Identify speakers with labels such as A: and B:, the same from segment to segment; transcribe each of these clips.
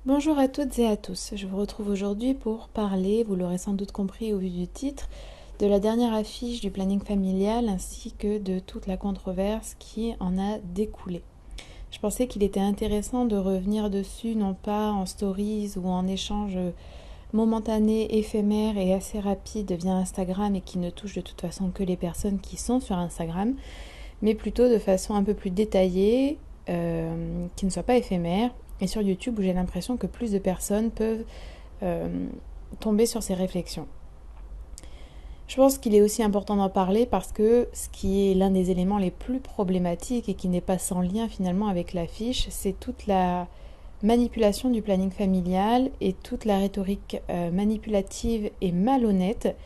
A: Bonjour à toutes et à tous, je vous retrouve aujourd'hui pour parler, vous l'aurez sans doute compris au vu du titre, de la dernière affiche du planning familial ainsi que de toute la controverse qui en a découlé. Je pensais qu'il était intéressant de revenir dessus, non pas en stories ou en échange momentané, éphémère et assez rapide via Instagram et qui ne touche de toute façon que les personnes qui sont sur Instagram, mais plutôt de façon un peu plus détaillée, qui ne soit pas éphémère, et sur YouTube où j'ai l'impression que plus de personnes peuvent tomber sur ces réflexions. Je pense qu'il est aussi important d'en parler parce que ce qui est l'un des éléments les plus problématiques et qui n'est pas sans lien finalement avec l'affiche, c'est toute la manipulation du planning familial et toute la rhétorique manipulative et malhonnête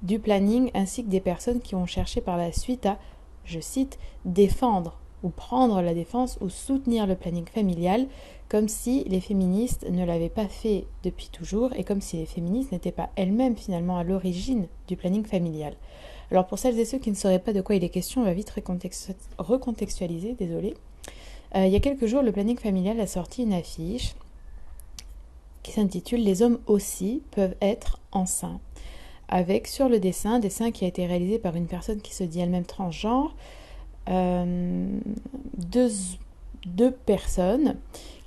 A: du planning ainsi que des personnes qui ont cherché par la suite à, je cite, défendre ou prendre la défense ou soutenir le planning familial comme si les féministes ne l'avaient pas fait depuis toujours et comme si les féministes n'étaient pas elles-mêmes finalement à l'origine du planning familial. Alors pour celles et ceux qui ne sauraient pas de quoi il est question, on va vite recontextualiser, désolé. Il y a quelques jours, le planning familial a sorti une affiche qui s'intitule « Les hommes aussi peuvent être enceints » avec sur le dessin qui a été réalisé par une personne qui se dit elle-même transgenre, deux personnes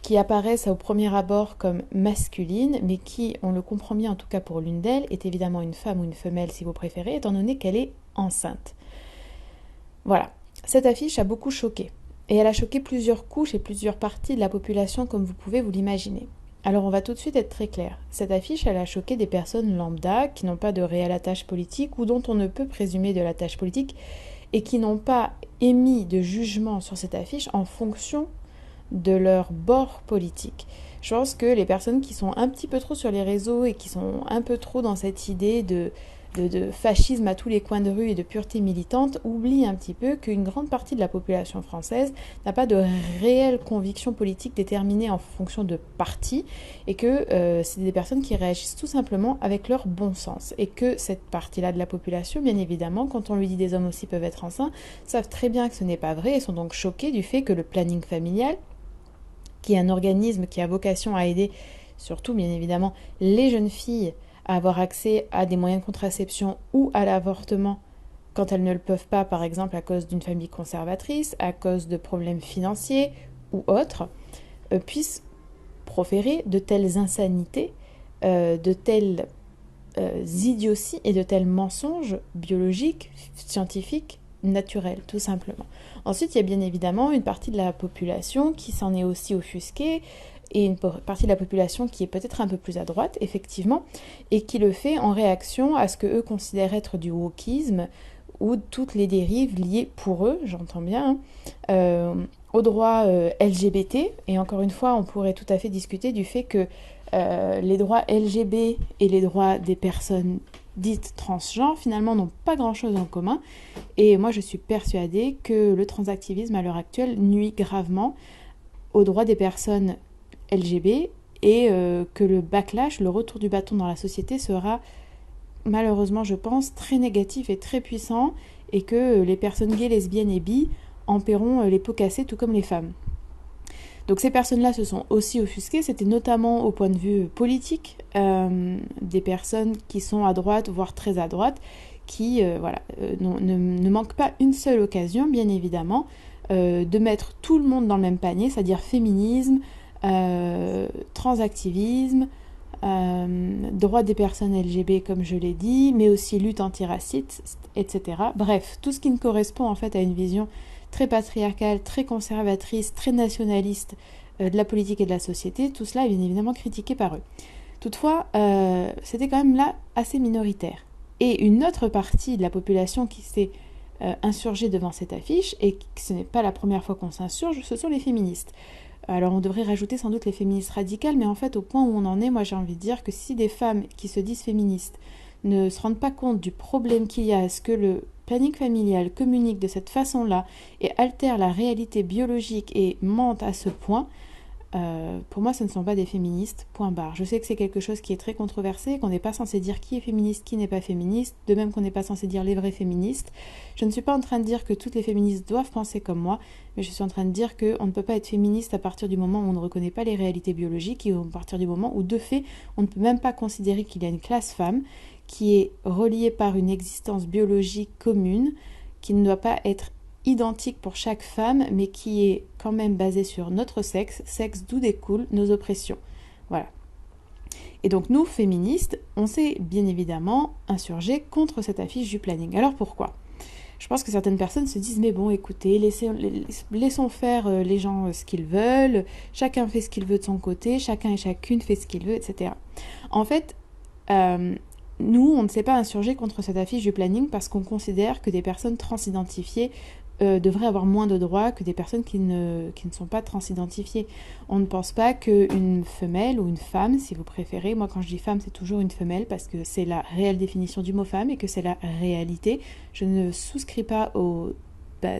A: qui apparaissent au premier abord comme masculines, mais qui, on le comprend bien en tout cas pour l'une d'elles, est évidemment une femme ou une femelle si vous préférez, étant donné qu'elle est enceinte. Voilà, cette affiche a beaucoup choqué. Et elle a choqué plusieurs couches et plusieurs parties de la population comme vous pouvez vous l'imaginer. Alors on va tout de suite être très clair. Cette affiche, elle a choqué des personnes lambda qui n'ont pas de réelle attache politique ou dont on ne peut présumer de l'attache politique et qui n'ont pas émis de jugement sur cette affiche en fonction de leur bord politique. Je pense que les personnes qui sont un petit peu trop sur les réseaux et qui sont un peu trop dans cette idée de fascisme à tous les coins de rue et de pureté militante oublient un petit peu qu'une grande partie de la population française n'a pas de réelle conviction politique déterminée en fonction de partis et que c'est des personnes qui réagissent tout simplement avec leur bon sens et que cette partie-là de la population, bien évidemment, quand on lui dit des hommes aussi peuvent être enceints, savent très bien que ce n'est pas vrai et sont donc choqués du fait que le planning familial, qui est un organisme qui a vocation à aider surtout bien évidemment les jeunes filles à avoir accès à des moyens de contraception ou à l'avortement quand elles ne le peuvent pas, par exemple à cause d'une famille conservatrice, à cause de problèmes financiers ou autres, puissent proférer de telles insanités, de telles idioties et de tels mensonges biologiques, scientifiques, naturels, tout simplement. Ensuite, il y a bien évidemment une partie de la population qui s'en est aussi offusquée, et une partie de la population qui est peut-être un peu plus à droite, effectivement, et qui le fait en réaction à ce que eux considèrent être du wokisme ou toutes les dérives liées pour eux, j'entends bien, aux droits LGBT. Et encore une fois, on pourrait tout à fait discuter du fait que les droits LGB et les droits des personnes dites transgenres, finalement, n'ont pas grand-chose en commun. Et moi, je suis persuadée que le transactivisme, à l'heure actuelle, nuit gravement aux droits des personnes LGB et que le backlash, le retour du bâton dans la société sera malheureusement, je pense, très négatif et très puissant et que les personnes gays, lesbiennes et bi en paieront les pots cassés tout comme les femmes. Donc ces personnes-là se sont aussi offusquées, c'était notamment au point de vue politique, des personnes qui sont à droite, voire très à droite, qui ne manquent pas une seule occasion, bien évidemment, de mettre tout le monde dans le même panier, c'est-à-dire féminisme, transactivisme, droits des personnes LGB comme je l'ai dit, mais aussi lutte antiraciste, etc. Bref, tout ce qui ne correspond en fait à une vision très patriarcale, très conservatrice, très nationaliste de la politique et de la société, tout cela est bien évidemment critiqué par eux. Toutefois, c'était quand même là assez minoritaire. Et une autre partie de la population qui s'est insurgée devant cette affiche, et ce n'est pas la première fois qu'on s'insurge, ce sont les féministes. Alors on devrait rajouter sans doute les féministes radicales, mais en fait au point où on en est, moi j'ai envie de dire que si des femmes qui se disent féministes ne se rendent pas compte du problème qu'il y a à ce que le planning familial communique de cette façon-là et altère la réalité biologique et mente à ce point, pour moi, ce ne sont pas des féministes, point barre. Je sais que c'est quelque chose qui est très controversé, qu'on n'est pas censé dire qui est féministe, qui n'est pas féministe, de même qu'on n'est pas censé dire les vrais féministes. Je ne suis pas en train de dire que toutes les féministes doivent penser comme moi, mais je suis en train de dire qu'on ne peut pas être féministe à partir du moment où on ne reconnaît pas les réalités biologiques et à partir du moment où, de fait, on ne peut même pas considérer qu'il y a une classe femme qui est reliée par une existence biologique commune, qui ne doit pas être identique pour chaque femme, mais qui est quand même basée sur notre sexe, sexe d'où découlent nos oppressions. Voilà. Et donc nous, féministes, on s'est bien évidemment insurgés contre cette affiche du planning. Alors pourquoi ? Je pense que certaines personnes se disent, mais bon, écoutez, laissons faire les gens ce qu'ils veulent, chacun fait ce qu'il veut de son côté, chacun et chacune fait ce qu'il veut, etc. En fait, nous, on ne s'est pas insurgés contre cette affiche du planning parce qu'on considère que des personnes transidentifiées devraient avoir moins de droits que des personnes qui ne sont pas transidentifiées. On ne pense pas qu'une femelle ou une femme, si vous préférez, moi quand je dis femme, c'est toujours une femelle parce que c'est la réelle définition du mot femme et que c'est la réalité. Je ne souscris pas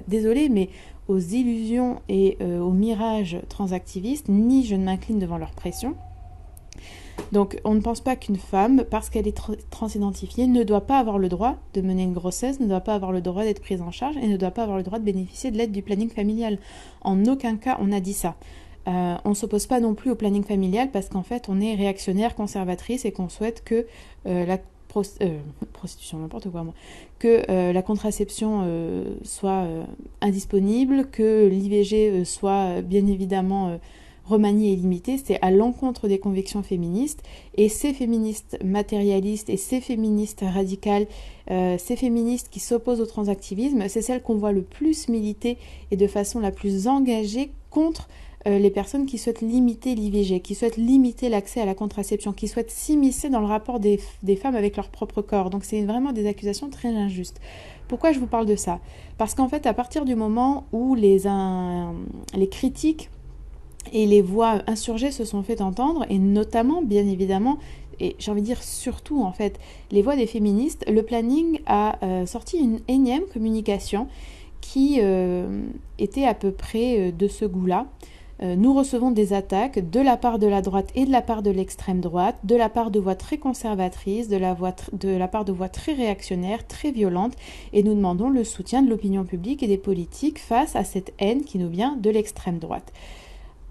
A: désolée, mais aux illusions et aux mirages transactivistes, ni je ne m'incline devant leur pression. Donc on ne pense pas qu'une femme, parce qu'elle est transidentifiée, ne doit pas avoir le droit de mener une grossesse, ne doit pas avoir le droit d'être prise en charge et ne doit pas avoir le droit de bénéficier de l'aide du planning familial. En aucun cas on a dit ça. On ne s'oppose pas non plus au planning familial parce qu'en fait on est réactionnaire, conservatrice et qu'on souhaite que prostitution, n'importe quoi moi, que la contraception soit indisponible, que l'IVG soit bien évidemment remaniée et limitée. C'est à l'encontre des convictions féministes, et ces féministes matérialistes et ces féministes radicales, ces féministes qui s'opposent au transactivisme, c'est celles qu'on voit le plus militer et de façon la plus engagée contre les personnes qui souhaitent limiter l'IVG, qui souhaitent limiter l'accès à la contraception, qui souhaitent s'immiscer dans le rapport des femmes avec leur propre corps. Donc c'est vraiment des accusations très injustes. Pourquoi je vous parle de ça ? Parce qu'en fait, à partir du moment où les critiques et les voix insurgées se sont fait entendre, et notamment, bien évidemment, et j'ai envie de dire surtout en fait, les voix des féministes, le planning a sorti une énième communication qui était à peu près de ce goût-là. Nous recevons des attaques de la part de la droite et de la part de l'extrême droite, de la part de voix très conservatrices, de la part de voix très réactionnaires, très violentes, et nous demandons le soutien de l'opinion publique et des politiques face à cette haine qui nous vient de l'extrême droite.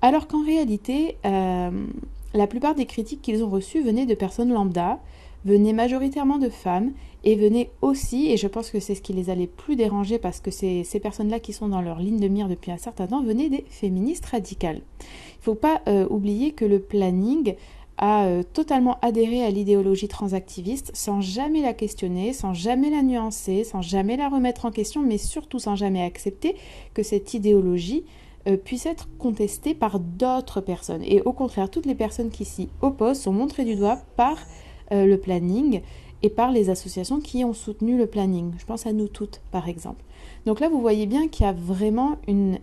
A: Alors qu'en réalité, la plupart des critiques qu'ils ont reçues venaient de personnes lambda, venaient majoritairement de femmes, et venaient aussi, et je pense que c'est ce qui les a les plus dérangés parce que ces personnes-là qui sont dans leur ligne de mire depuis un certain temps, venaient des féministes radicales. Il ne faut pas oublier que le planning a totalement adhéré à l'idéologie transactiviste sans jamais la questionner, sans jamais la nuancer, sans jamais la remettre en question, mais surtout sans jamais accepter que cette idéologie puisse être contestée par d'autres personnes. Et au contraire, toutes les personnes qui s'y opposent sont montrées du doigt par le planning et par les associations qui ont soutenu le planning. Je pense à nous toutes, par exemple. Donc là, vous voyez bien qu'il y a vraiment une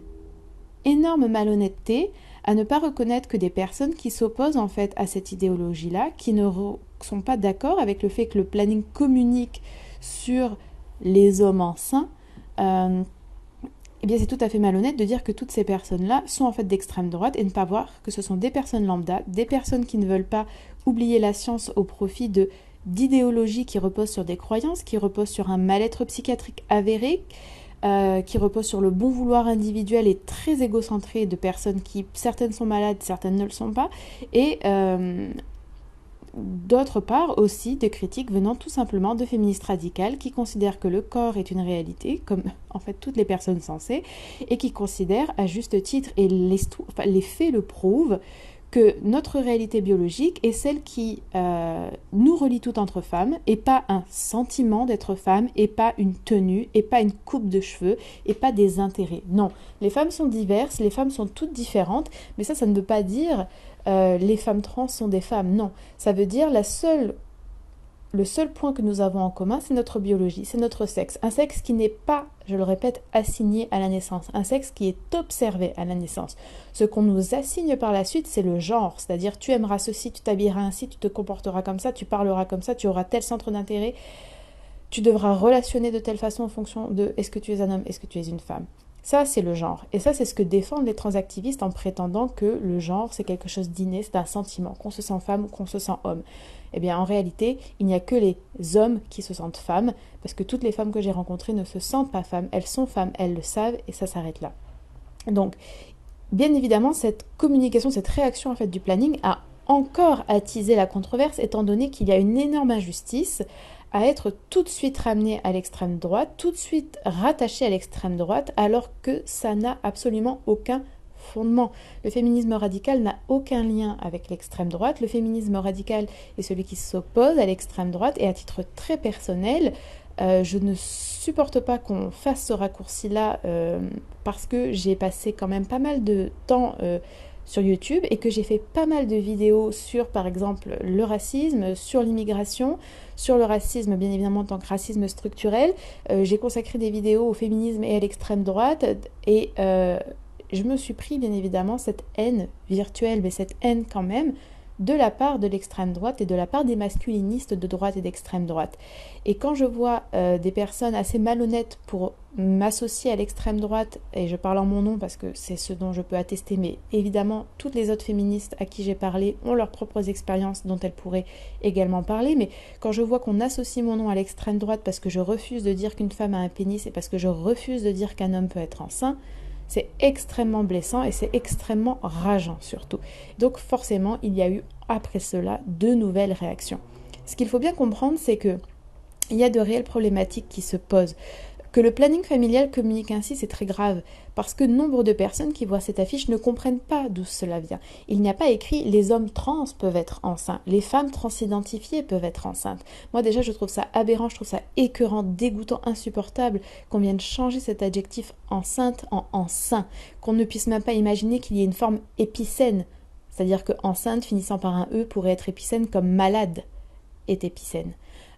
A: énorme malhonnêteté à ne pas reconnaître que des personnes qui s'opposent en fait à cette idéologie-là, qui ne sont pas d'accord avec le fait que le planning communique sur les hommes enceints, eh bien c'est tout à fait malhonnête de dire que toutes ces personnes-là sont en fait d'extrême droite et ne pas voir que ce sont des personnes lambda, des personnes qui ne veulent pas oublier la science au profit d'idéologies qui reposent sur des croyances, qui reposent sur un mal-être psychiatrique avéré, qui reposent sur le bon vouloir individuel et très égocentré de personnes qui, certaines sont malades, certaines ne le sont pas, et d'autre part aussi des critiques venant tout simplement de féministes radicales qui considèrent que le corps est une réalité, comme en fait toutes les personnes sensées, et qui considèrent à juste titre, et les faits le prouvent, que notre réalité biologique est celle qui nous relie toutes entre femmes, et pas un sentiment d'être femme, et pas une tenue, et pas une coupe de cheveux, et pas des intérêts. Non, les femmes sont diverses, les femmes sont toutes différentes, mais ça ne veut pas dire les femmes trans sont des femmes. Non, ça veut dire le seul point que nous avons en commun, c'est notre biologie, c'est notre sexe. Un sexe qui n'est pas, je le répète, assigné à la naissance. Un sexe qui est observé à la naissance. Ce qu'on nous assigne par la suite, c'est le genre. C'est-à-dire, tu aimeras ceci, tu t'habilleras ainsi, tu te comporteras comme ça, tu parleras comme ça, tu auras tel centre d'intérêt. Tu devras relationner de telle façon en fonction de est-ce que tu es un homme, est-ce que tu es une femme. Ça, c'est le genre. Et ça, c'est ce que défendent les transactivistes en prétendant que le genre, c'est quelque chose d'inné, c'est un sentiment, qu'on se sent femme ou qu'on se sent homme. Eh bien, en réalité, il n'y a que les hommes qui se sentent femmes, parce que toutes les femmes que j'ai rencontrées ne se sentent pas femmes, elles sont femmes, elles le savent, et ça s'arrête là. Donc, bien évidemment, cette communication, cette réaction en fait du planning a encore attisé la controverse, étant donné qu'il y a une énorme injustice à être tout de suite ramené à l'extrême droite, tout de suite rattaché à l'extrême droite, alors que ça n'a absolument aucun fondement. Le féminisme radical n'a aucun lien avec l'extrême droite. Le féminisme radical est celui qui s'oppose à l'extrême droite, et à titre très personnel, je ne supporte pas qu'on fasse ce raccourci-là parce que j'ai passé quand même pas mal de temps sur YouTube et que j'ai fait pas mal de vidéos sur, par exemple, le racisme, sur l'immigration, sur le racisme, bien évidemment, en tant que racisme structurel. J'ai consacré des vidéos au féminisme et à l'extrême droite et je me suis pris, bien évidemment, cette haine virtuelle, mais cette haine quand même, de la part de l'extrême droite et de la part des masculinistes de droite et d'extrême droite. Et quand je vois des personnes assez malhonnêtes pour m'associer à l'extrême droite, et je parle en mon nom parce que c'est ce dont je peux attester, mais évidemment toutes les autres féministes à qui j'ai parlé ont leurs propres expériences dont elles pourraient également parler, mais quand je vois qu'on associe mon nom à l'extrême droite parce que je refuse de dire qu'une femme a un pénis et parce que je refuse de dire qu'un homme peut être enceint, c'est extrêmement blessant et c'est extrêmement rageant surtout. Donc forcément, il y a eu après cela de nouvelles réactions. Ce qu'il faut bien comprendre, c'est que il y a de réelles problématiques qui se posent. Que le planning familial communique ainsi, c'est très grave, parce que nombre de personnes qui voient cette affiche ne comprennent pas d'où cela vient. Il n'y a pas écrit « les hommes trans peuvent être enceints »,« les femmes transidentifiées peuvent être enceintes ». Moi déjà, je trouve ça aberrant, je trouve ça écœurant, dégoûtant, insupportable qu'on vienne changer cet adjectif « enceinte » en « enceint », qu'on ne puisse même pas imaginer qu'il y ait une forme épicène, c'est-à-dire que « enceinte » finissant par un « e » pourrait être épicène comme « malade » est épicène.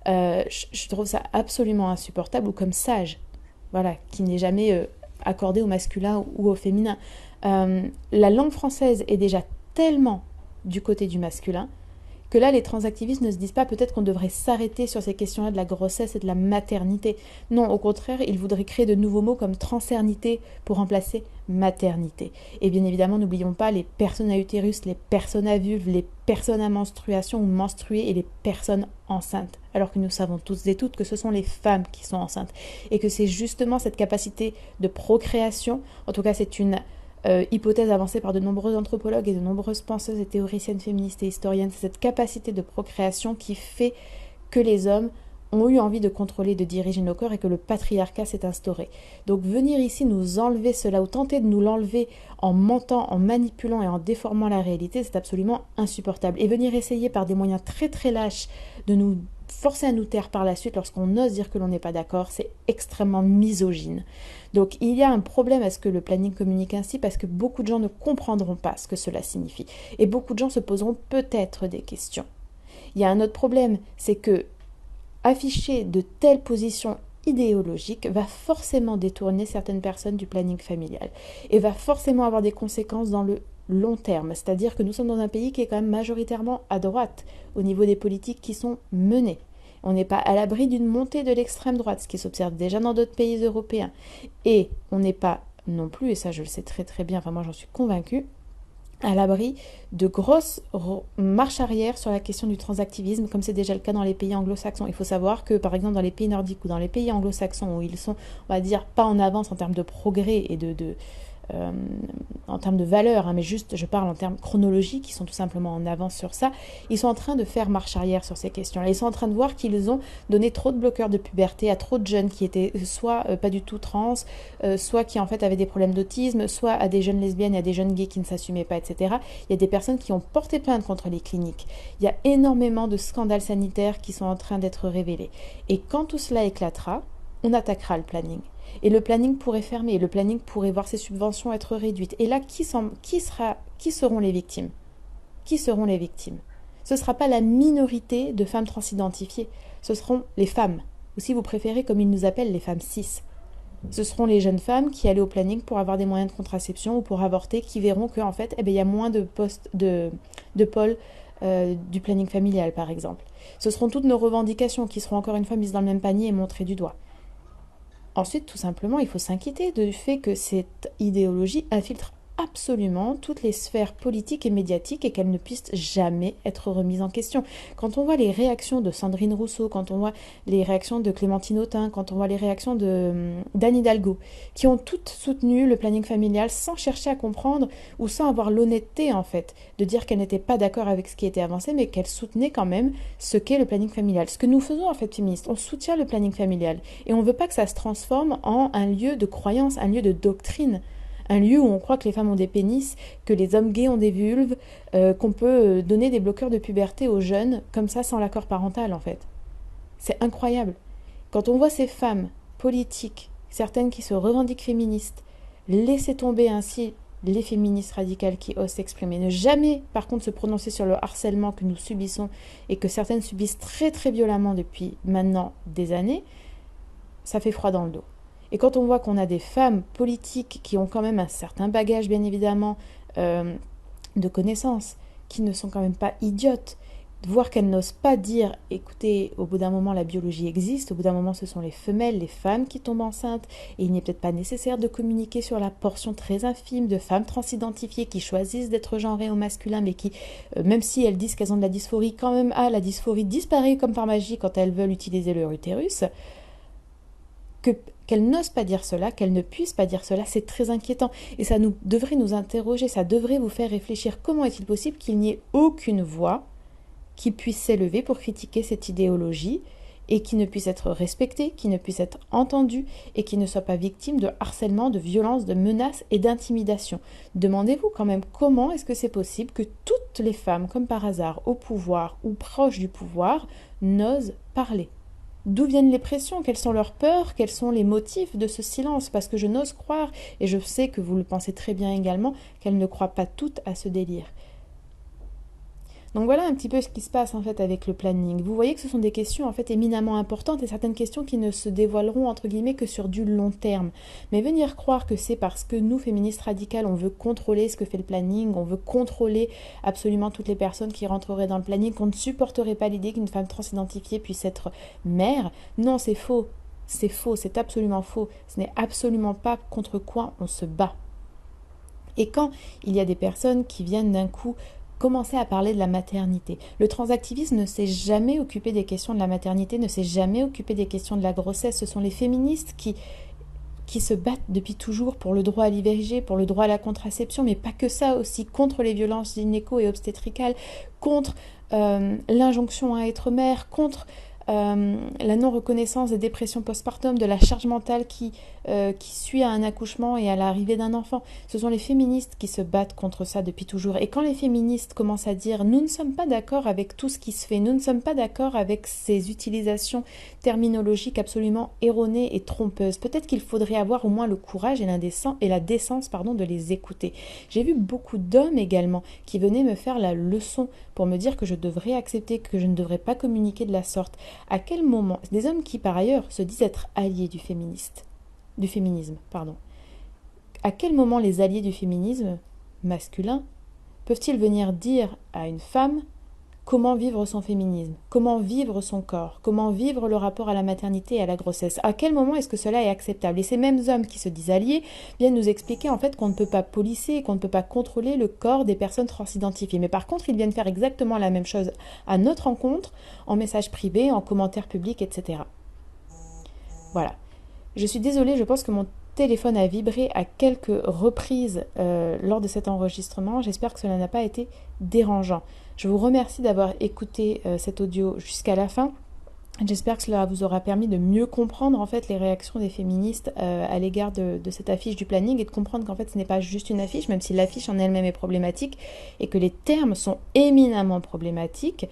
A: Je trouve ça absolument insupportable, ou comme sage, voilà, qui n'est jamais accordé au masculin ou au féminin. La langue française est déjà tellement du côté du masculin que là, les transactivistes ne se disent pas peut-être qu'on devrait s'arrêter sur ces questions-là de la grossesse et de la maternité. Non, au contraire, ils voudraient créer de nouveaux mots comme transernité pour remplacer maternité. Et bien évidemment, n'oublions pas les personnes à utérus, les personnes à vulve, les personnes à menstruation ou menstruées et les personnes enceintes. Alors que nous savons tous et toutes que ce sont les femmes qui sont enceintes. Et que c'est justement cette capacité de procréation, en tout cas c'est une hypothèse avancée par de nombreux anthropologues et de nombreuses penseuses et théoriciennes féministes et historiennes, c'est cette capacité de procréation qui fait que les hommes ont eu envie de contrôler, de diriger nos corps et que le patriarcat s'est instauré. Donc venir ici nous enlever cela ou tenter de nous l'enlever en mentant, en manipulant et en déformant la réalité, c'est absolument insupportable. Et venir essayer par des moyens très très lâches de nous forcer à nous taire par la suite lorsqu'on ose dire que l'on n'est pas d'accord, c'est extrêmement misogyne. Donc il y a un problème à ce que le planning communique ainsi parce que beaucoup de gens ne comprendront pas ce que cela signifie. Et beaucoup de gens se poseront peut-être des questions. Il y a un autre problème, c'est que afficher de telles positions idéologiques va forcément détourner certaines personnes du planning familial et va forcément avoir des conséquences dans le long terme. C'est-à-dire que nous sommes dans un pays qui est quand même majoritairement à droite au niveau des politiques qui sont menées. On n'est pas à l'abri d'une montée de l'extrême droite, ce qui s'observe déjà dans d'autres pays européens. Et on n'est pas non plus, et ça je le sais très très bien, enfin moi j'en suis convaincue, à l'abri de grosses marches arrière sur la question du transactivisme, comme c'est déjà le cas dans les pays anglo-saxons. Il faut savoir que, par exemple, dans les pays nordiques ou dans les pays anglo-saxons, où ils sont, on va dire, pas en avance en termes de progrès et en termes de valeur, hein, mais juste, je parle en termes chronologiques, ils sont tout simplement en avance sur ça, ils sont en train de faire marche arrière sur ces questions-là. Ils sont en train de voir qu'ils ont donné trop de bloqueurs de puberté à trop de jeunes qui étaient soit pas du tout trans, soit qui en fait avaient des problèmes d'autisme, soit à des jeunes lesbiennes et à des jeunes gays qui ne s'assumaient pas, etc. Il y a des personnes qui ont porté plainte contre les cliniques. Il y a énormément de scandales sanitaires qui sont en train d'être révélés. Et quand tout cela éclatera, on attaquera le planning. Et le planning pourrait fermer, le planning pourrait voir ses subventions être réduites. Et là, qui seront les victimes? Qui seront les victimes? Ce ne sera pas la minorité de femmes transidentifiées, ce seront les femmes, ou si vous préférez, comme ils nous appellent, les femmes cis. Ce seront les jeunes femmes qui allaient au planning pour avoir des moyens de contraception ou pour avorter, qui verront qu'en fait, il y a moins de postes de pôles du planning familial, par exemple. Ce seront toutes nos revendications qui seront encore une fois mises dans le même panier et montrées du doigt. Ensuite, tout simplement, il faut s'inquiéter du fait que cette idéologie infiltre absolument toutes les sphères politiques et médiatiques et qu'elle ne puisse jamais être remise en question. Quand on voit les réactions de Sandrine Rousseau, quand on voit les réactions de Clémentine Autain, quand on voit les réactions d'Anne Hidalgo, qui ont toutes soutenu le planning familial sans chercher à comprendre ou sans avoir l'honnêteté en fait de dire qu'elles n'étaient pas d'accord avec ce qui était avancé, mais qu'elles soutenaient quand même ce qu'est le planning familial. Ce que nous faisons en fait féministes, on soutient le planning familial et on ne veut pas que ça se transforme en un lieu de croyance, un lieu de doctrine. Un lieu où on croit que les femmes ont des pénis, que les hommes gays ont des vulves, qu'on peut donner des bloqueurs de puberté aux jeunes, comme ça, sans l'accord parental, en fait. C'est incroyable. Quand on voit ces femmes politiques, certaines qui se revendiquent féministes, laisser tomber ainsi les féministes radicales qui osent s'exprimer, ne jamais, par contre, se prononcer sur le harcèlement que nous subissons et que certaines subissent très très violemment depuis maintenant des années, ça fait froid dans le dos. Et quand on voit qu'on a des femmes politiques qui ont quand même un certain bagage, bien évidemment, de connaissances, qui ne sont quand même pas idiotes, voir qu'elles n'osent pas dire, écoutez, au bout d'un moment, la biologie existe, au bout d'un moment, ce sont les femelles, les femmes qui tombent enceintes, et il n'est peut-être pas nécessaire de communiquer sur la portion très infime de femmes transidentifiées qui choisissent d'être genrées au masculin, mais qui, même si elles disent qu'elles ont de la dysphorie, quand même, la dysphorie disparaît comme par magie quand elles veulent utiliser leur utérus, qu'elles n'osent pas dire cela, qu'elles ne puissent pas dire cela, c'est très inquiétant. Et ça devrait nous interroger, ça devrait vous faire réfléchir. Comment est-il possible qu'il n'y ait aucune voix qui puisse s'élever pour critiquer cette idéologie et qui ne puisse être respectée, qui ne puisse être entendue et qui ne soit pas victime de harcèlement, de violence, de menaces et d'intimidation. Demandez-vous quand même comment est-ce que c'est possible que toutes les femmes, comme par hasard, au pouvoir ou proches du pouvoir, n'osent parler. D'où viennent les pressions? Quelles sont leurs peurs? Quels sont les motifs de ce silence? Parce que je n'ose croire, et je sais que vous le pensez très bien également, qu'elles ne croient pas toutes à ce délire. Donc voilà un petit peu ce qui se passe en fait avec le planning. Vous voyez que ce sont des questions en fait éminemment importantes et certaines questions qui ne se dévoileront entre guillemets que sur du long terme. Mais venir croire que c'est parce que nous, féministes radicales, on veut contrôler ce que fait le planning, on veut contrôler absolument toutes les personnes qui rentreraient dans le planning, qu'on ne supporterait pas l'idée qu'une femme transidentifiée puisse être mère, non, c'est faux. C'est faux, c'est absolument faux. Ce n'est absolument pas contre quoi on se bat. Et quand il y a des personnes qui viennent d'un coup commencer à parler de la maternité. Le transactivisme ne s'est jamais occupé des questions de la maternité, ne s'est jamais occupé des questions de la grossesse. Ce sont les féministes qui se battent depuis toujours pour le droit à l'IVG, pour le droit à la contraception, mais pas que ça, aussi contre les violences gynéco et obstétricales, contre l'injonction à être mère, contre la non-reconnaissance des dépressions postpartum, de la charge mentale qui suit à un accouchement et à l'arrivée d'un enfant. Ce sont les féministes qui se battent contre ça depuis toujours. Et quand les féministes commencent à dire « nous ne sommes pas d'accord avec tout ce qui se fait, nous ne sommes pas d'accord avec ces utilisations terminologiques absolument erronées et trompeuses », peut-être qu'il faudrait avoir au moins le courage et la décence de les écouter. J'ai vu beaucoup d'hommes également qui venaient me faire la leçon pour me dire que je devrais accepter, que je ne devrais pas communiquer de la sorte. À quel moment, des hommes qui par ailleurs se disent être alliés du féminisme, à quel moment les alliés du féminisme masculin peuvent-ils venir dire à une femme comment vivre son féminisme, comment vivre son corps, comment vivre le rapport à la maternité et à la grossesse? À quel moment est-ce que cela est acceptable? Et ces mêmes hommes qui se disent alliés viennent nous expliquer en fait qu'on ne peut pas policer, qu'on ne peut pas contrôler le corps des personnes transidentifiées. Mais par contre, ils viennent faire exactement la même chose à notre rencontre, en message privé, en commentaire public, etc. Voilà. Je suis désolée, je pense que mon téléphone a vibré à quelques reprises lors de cet enregistrement. J'espère que cela n'a pas été dérangeant. Je vous remercie d'avoir écouté cet audio jusqu'à la fin. J'espère que cela vous aura permis de mieux comprendre en fait les réactions des féministes à l'égard de cette affiche du planning et de comprendre qu'en fait ce n'est pas juste une affiche, même si l'affiche en elle-même est problématique et que les termes sont éminemment problématiques,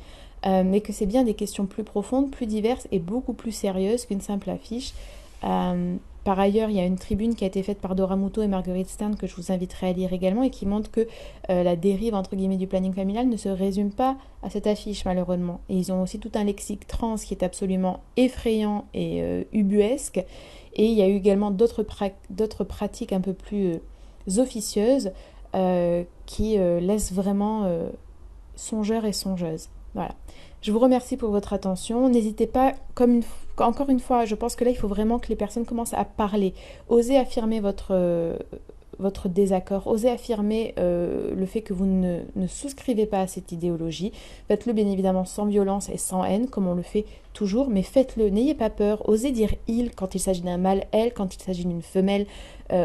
A: mais que c'est bien des questions plus profondes, plus diverses et beaucoup plus sérieuses qu'une simple affiche. Par ailleurs, il y a une tribune qui a été faite par Dora Muto et Marguerite Stern que je vous inviterai à lire également et qui montre que la dérive entre guillemets du planning familial ne se résume pas à cette affiche malheureusement. Et ils ont aussi tout un lexique trans qui est absolument effrayant et ubuesque. Et il y a eu également d'autres pratiques un peu plus officieuses qui laissent vraiment songeurs et songeuses. Voilà. Je vous remercie pour votre attention. N'hésitez pas, encore une fois, je pense que là, il faut vraiment que les personnes commencent à parler. Osez affirmer votre désaccord, osez affirmer le fait que vous ne souscrivez pas à cette idéologie. Faites-le bien évidemment sans violence et sans haine, comme on le fait toujours, mais faites-le, n'ayez pas peur, osez dire il quand il s'agit d'un mâle, elle quand il s'agit d'une femelle,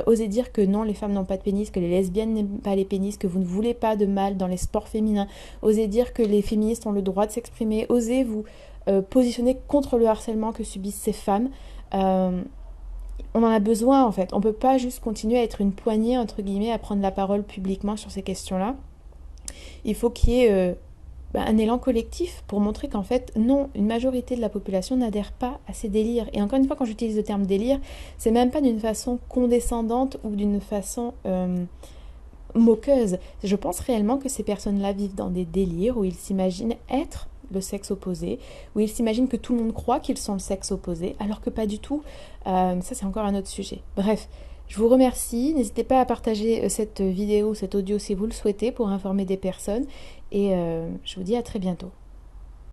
A: osez dire que non, les femmes n'ont pas de pénis, que les lesbiennes n'aiment pas les pénis, que vous ne voulez pas de mâle dans les sports féminins, osez dire que les féministes ont le droit de s'exprimer, osez vous positionner contre le harcèlement que subissent ces femmes. On en a besoin en fait. On ne peut pas juste continuer à être une poignée, entre guillemets, à prendre la parole publiquement sur ces questions-là. Il faut qu'il y ait un élan collectif pour montrer qu'en fait, non, une majorité de la population n'adhère pas à ces délires. Et encore une fois, quand j'utilise le terme délire, c'est même pas d'une façon condescendante ou d'une façon moqueuse. Je pense réellement que ces personnes-là vivent dans des délires où ils s'imaginent être le sexe opposé, où ils s'imaginent que tout le monde croit qu'ils sont le sexe opposé, alors que pas du tout. Ça, c'est encore un autre sujet. Bref, je vous remercie. N'hésitez pas à partager cette vidéo, cet audio si vous le souhaitez pour informer des personnes. Et je vous dis à très bientôt.